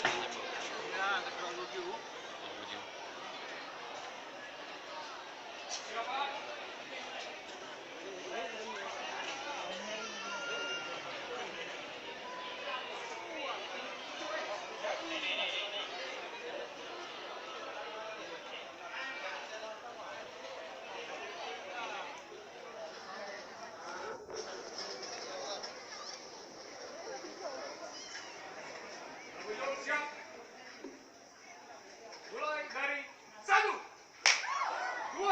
Ya, angkat terlalu jauh. Siap. Mulai dari 1, 2,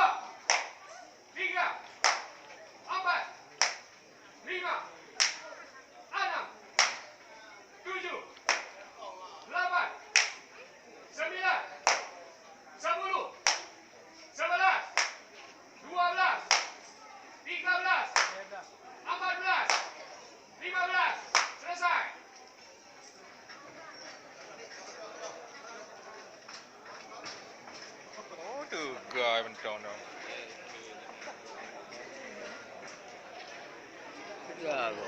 3, 4, 5, 6, 7, 8, 9, 10, 11, 12, 13, 14, 15, selesai. Oh, tuh guy menconong. Gago.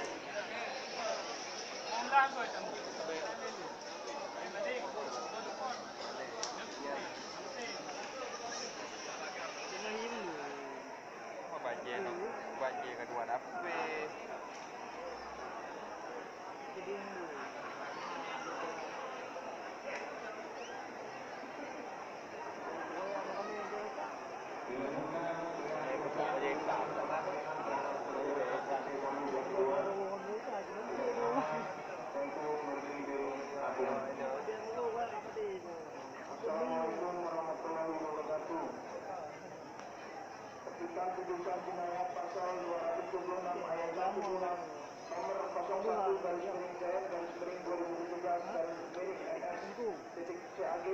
Oh, banjir no. Banjir kedua dapet. Assalamualaikum warahmatullahi wabarakatuh. Ketika putusan jinayat pasal 276 ayat 1 nomor 01 garis miring Z garis miring 2017 garis miring NS titik CAG.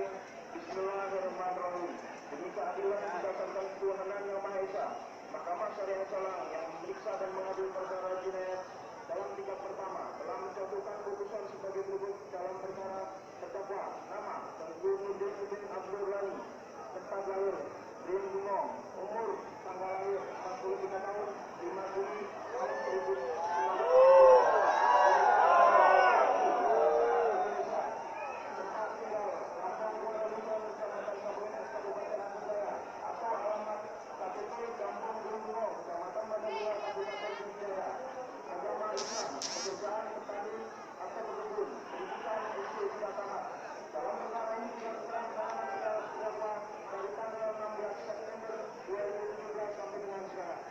Bismillahirrahmanirrahim. Demi keadilan berdasarkan ketuhanan yang Maha Esa, Mahkamah Syariah Salang yang memeriksa dan mengadil perkara jinayat dalam tingkat pertama telah menjatuhkan putusan sebagai berikut dalam perkara terdakwa nama Tengku Nurdin Abdul Ghani, tempat lahir Rin Bungong, umur tanggal lahir 43 tahun 5 Juli tahun 2017 sampai dengan sekarang.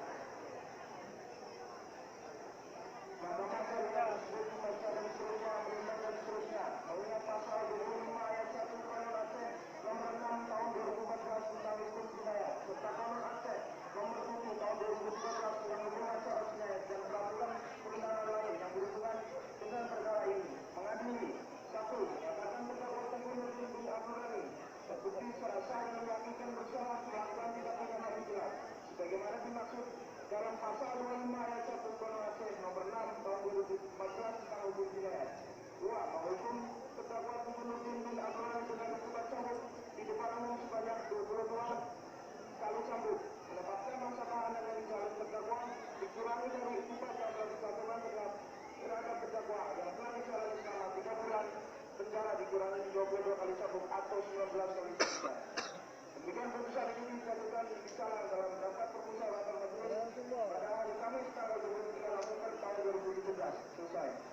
Mahkamah Syariah tersebut membaca dan seterusnya, perintah dan seterusnya mengingat pasal 25 ayat 1 Kanon Aceh nomor 6 tahun 2014 tentang hukum jinayat serta Kanon Aceh nomor 7 tahun 2013 tentang hukum acara jinayat dan peraturan perundangan lain yang berhubungan dengan perkara ini mengadili 1. Menyatakan terdakwa Tengku Nurdin bin Abdul Ghani terbukti secara sah dan meyakinkan bersalah melakukan tindak pidana jelas sebagaimana dimaksud dalam pasal 25 ayat 1 Kanon Aceh nomor 6 tahun 2014 tentang hukum jinayat. 2. Menghukum terdakwa Tengku Nurdin bin Abdul Ghani dengan hukuman cambuk di depan umum sebanyak 22 kali cambuk. Menetapkan masa tahanan yang dijalani terdakwa dikurangi dari 4 jam bagi satuan terhadap terdakwa yang telah dijalani selama 3 bulan penjara dikurangi 22 kali cambuk atau 19 kali penjara. Demikian putusan ini dijatuhkan di Salang dalam rapat permusyawaratan majelis pada hari Kamis tanggal 23 November tahun 2017. Selesai.